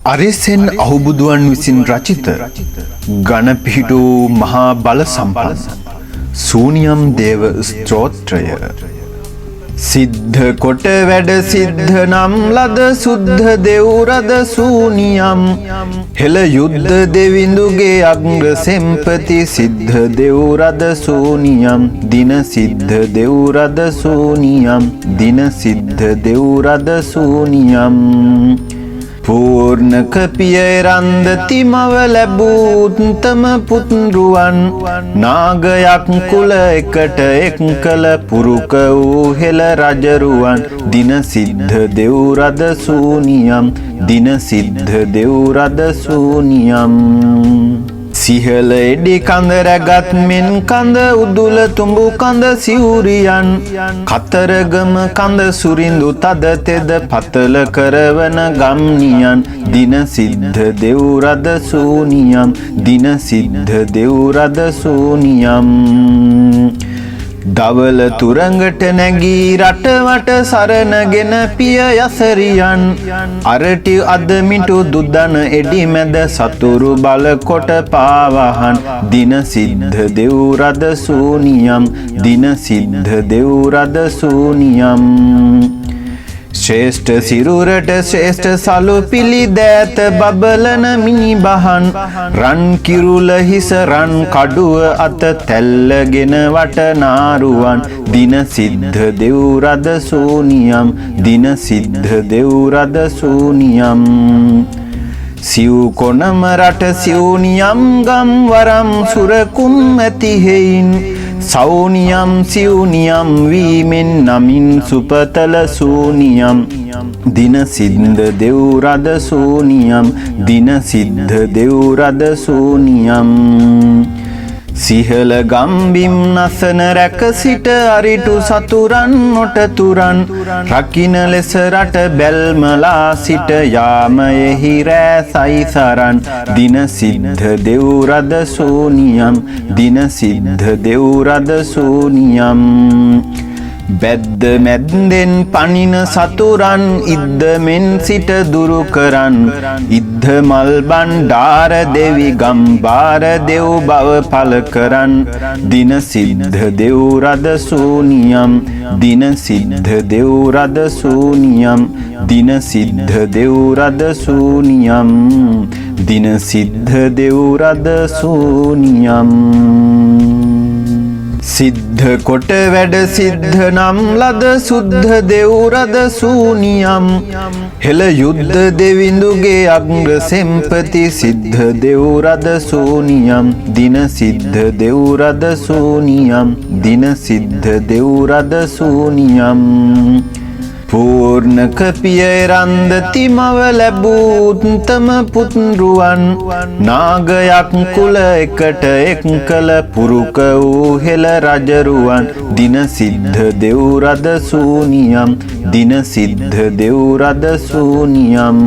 අරෙසෙන් අහුබුදුවන් විසින් රචිත ගණ පිහිටු මහා බල සම්පන්න සූනියම් දේව ස්තෝත්‍රය සිද්ධ කොට වැඩ සිද්ධ නම් ලද සුද්ධ දෙව්රද සූනියම් හෙළ යුද්ධ දෙවිඳුගේ අග්‍ර සෙම්පති සිද්ධ දෙව්රද සූනියම් දින සිද්ධ දෙව්රද සූනියම් දින සිද්ධ දෙව්රද සූනියම් පූර්ණක පියරන්දති මව ලැබූත්තම පුත්රුවන් නාගයක් කුල එකට එක් කළ පුරුක වූ හෙළ රජරුවන් දින සිද්ධ දෙව්රද සූනියම් දින සිද්ධ දෙව්රද සූනියම් සිහල එඩි කඳ රැගත් මෙන් කඳ උදුල තුඹු කඳ සිවුරියන් කතරගම කඳ සුරිඳු තද තෙද පතල කරවන ගම්නියන් දින සිද්ධ දෙව්රද සූනියම් දින සිද්ධ දෙව්රද සූනියම් දවල තුරඟට නැගී රටවට සරණගෙන පිය යසරියන් අරටි අදමිටු දුදන එඩි මැද සතුරු බල කොට පාවහන් දින සිද්ධ දෙව්රද සූනියම් දින සිද්ධ දෙව්රද සූනියම් ශ්‍රේෂ්ඨ සිරුරට ශ්‍රේෂ්ඨ සලු පිළි දෑත බබලන මිනි බහන් රන් කිරුල හිස රන් කඩුව අත තැල්ලගෙන වටනාරුවන් දින සිද්ධ දෙව්රද සූනියම් දින සිද්ධ දෙව්රද සූනියම් සිව් කොනම රට සිව්නියම් ගම් වරම් සුරකුම් ඇති හෙයින් සෞනියම් සිව්නියම් වීමෙන් නමින් සුපතල සූනියම් දින සිද්ධ දෙව්රද සූනියම් දින සිද්ධ දෙව්රද සූනියම් සිහල ගම්බිම් නසන රැක සිට අරිටු සතුරන් නොටතුරන් රකින ලෙස රට බැල්මලා සිට යාමයෙහි රෑ සයිසරන් දින සිද්ධ දෙව්රද සූනියම් දින සිද්ධ දෙව්රද සූනියම් බැද්ද මැද්දෙන් පනින සතුරන් ඉද්ද මෙන් සිට දුරු කරන් ඉද්ද මල් බණ්ඩාර දෙවි ගම්බාර දෙව් බව පල කරන් දින සිද්ධ දෙව්රද සූනියම් දින සිද්ධ දෙව්රද සූනියම් දින සිද්ධ දෙව්රද සූනියම් දින සිද්ධ දෙව්රද සූනියම් සිද්ධ කොට වැඩ සිද්ධ නම් ලද සුද්ධ දෙව්රද සූනියම් හෙළ යුද්ධ දෙවිඳුගේ අග්‍ර සෙම්පති සිද්ධ දෙව්රද සූනියම් දින සිද්ධ දෙව්රද සූනියම් දින සිද්ධ දෙව්රද සූනියම් පූර්ණක පියරන්දති මව ලැබූත්තම පුත්රුවන් නාගයක් කුල එකට එක් කළ පුරුක වූ හෙළ රජරුවන් දින සිද්ධ දෙව්රද සූනියම් දින සිද්ධ දෙව්රද සූනියම්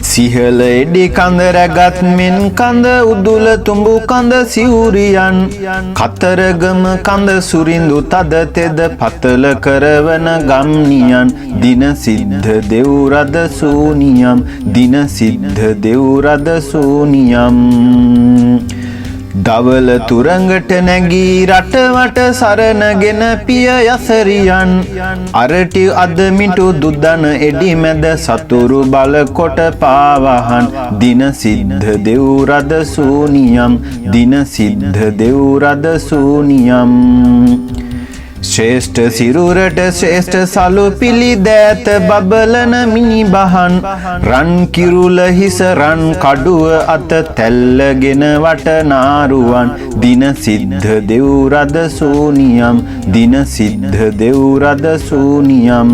සිහල එඩි කඳ රැගත් මෙන් කඳ උදුල තුඹු කඳ සිවුරියන් කතරගම කඳ සුරිඳු තද තෙද පතල කරවන ගම්නියන් දින සිද්ධ දෙව්රද සූනියම් දින සිද්ධ දෙව්රද සූනියම් දවල තුරඟට නැගී රටවට සරණගෙන පිය යසරියන් අරටි අදමිටු දුදන එඩි මැද සතුරු බල කොට පාවහන් දින සිද්ධ දෙව්රද සූනියම් දින සිද්ධ දෙව්රද සූනියම් ශ්‍රේෂ්ඨ සිරුරට ශ්‍රේෂ්ඨ සලු පිළි දෑත බබලන මිනි බහන් රන් කිරුල හිස රන් කඩුව අත තැල්ලගෙන වටනාරුවන් දින සිද්ධ දෙව්රද සූනියම් දින සිද්ධ දෙව්රද සූනියම්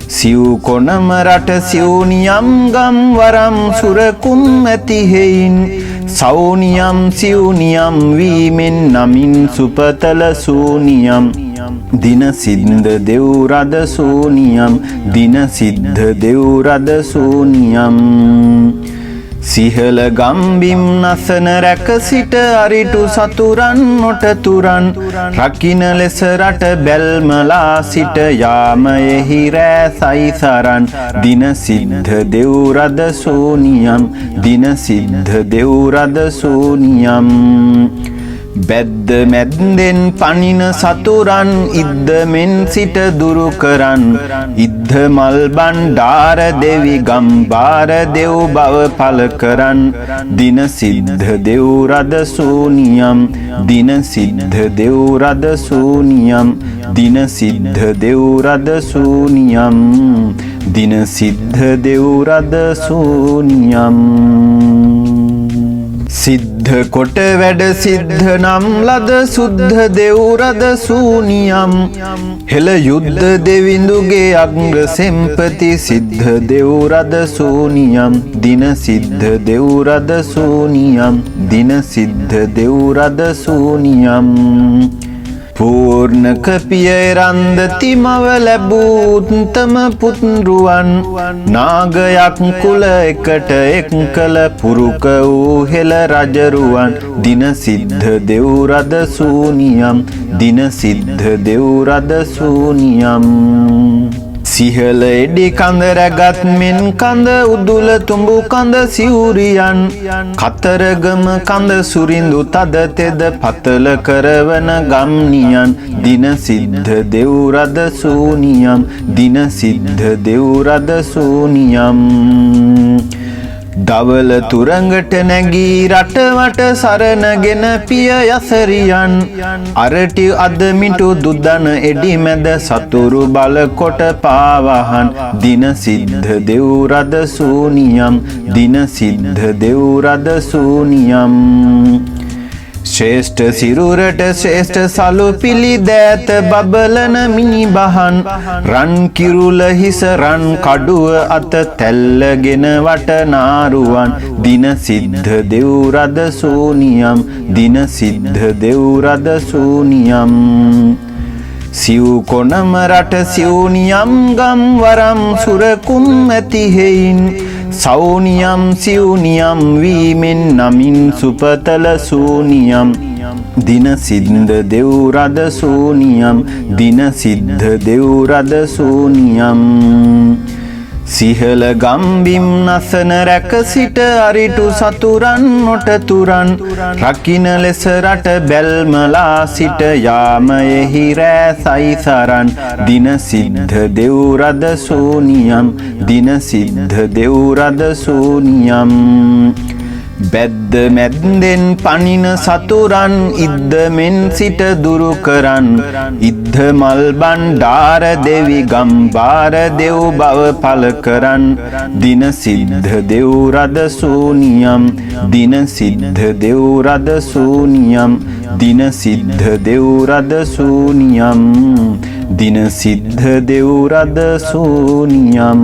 සිව් කොනම රට සිව්නියම් ගම් වරම් සුරකුම් ඇති හෙයින් සෞනියම් සිව්නියම් වීමෙන් නමින් සුපතල සූනියම් දින සිද්ධ දෙව්රද සූනියම් දින සිද්ධ දෙව්රද සූනියම් සිහල ගම්බිම් නසන රැක සිට අරිටු සතුරන් නොටතුරන් රකින ලෙස රට බැල්මලා සිට යාමයෙහි රෑ සයිසරන් දින සිද්ධ දෙව්රද සෝනියම් දින සිද්ධ දෙව්රද සෝනියම් බැද්ද මැද්දෙන් පනින සතුරන් ඉද්දමෙන් සිට දුරු කරන් ඉද්ද මල් බණ්ඩාර දෙවි ගම්බාර දෙව් බව පල කරන් දින සිද්ධ දෙව් රද සූනියම් දින සිද්ධ දෙව් රද සූනියම් දින සිද්ධ දෙව් රද සූනියම් දින සිද්ධ දෙව් රද සූනියම් සිද්ධ කොට වැඩ සිද්ධ නම් ලද සුද්ධ දෙව් රද සූනියම් හෙළ යුද්ධ දෙවිඳුගේ අග්‍ර සෙම්පති සිද්ධ දෙව් රද සූනියම් දින සිද්ධ දෙව් රද සූනියම් දින සිද්ධ දෙව් රද සූනියම් පූර්ණක පිය රන්දති මව ලැබූත්තම පුත්රුවන් නාගයක් කුල එකට එක් කළ පුරුක වූ හෙළ රජරුවන් දින සිද්ධ දෙව් රද සූනියම් දින සිද්ධ දෙව් රද සූනියම් සිහල එඩි කඳ රැගත් මෙන් කඳ උදුල තුඹු කඳ සිවුරියන් කතරගම කඳ සුරිඳු තද තෙද පතල කරවන ගම්නියන් දින සිද්ධ දෙව් රද සූනියම් දින සිද්ධ දෙව් රද සූනියම් දවල තුරඟට නැගී රටවට සරණගෙන පිය යසරියන් අරටි අදමිටු දුදන එඩි මැද සතුරු බල කොට පාවහන් දින සිද්ධ දෙව් රද සූනියම් දින සිද්ධ දෙව් රද සූනියම් ශ්‍රේෂ්ඨ සිරුරට ශ්‍රේෂ්ඨ සලු පිළිදෑත බබලන මිනිබහන් රන් කිරුල හිස රන් කඩුව අත තැල්ලගෙන වටනාරුවන් දින සිද්ධ දෙව් රද සූනියම් දින සිද්ධ දෙව් රද සූනියම් සිව් කොනම රට සිව්නියම් ගම් වරම් සුරකුම් ඇති හෙයින් සෞනියම් සිව්නියම් වීමෙන් නමින් සුපතල සූනියම් දින සිද්ධ දෙව් රද සූනියම් දින සිද්ධ දෙව් රද සූනියම් සිහල ගම්බිම් නසන රැක සිට අරිටු සතුරන් නොටතුරන් රකින ලෙස රට බැල්මලා සිට යාමයෙහි රෑ සයිසරන් දින සිද්ධ දෙව් රද සූනියම් දින සිද්ධ දෙව් රද සූනියම් බැද්ද මැද්දෙන් පනින සතුරන් ඉද්දමෙන් සිට දුරු කරන් ඉද්ද මල් බණ්ඩාර දෙවි ගම්බාර දෙව් බව පල කරන් දින සිද්ධ දෙව් රද සූනියම් දින සිද්ධ දෙව් රද සූනියම් දින සිද්ධ දෙව් රද සූනියම් දින සිද්ධ දෙව් රද සූනියම්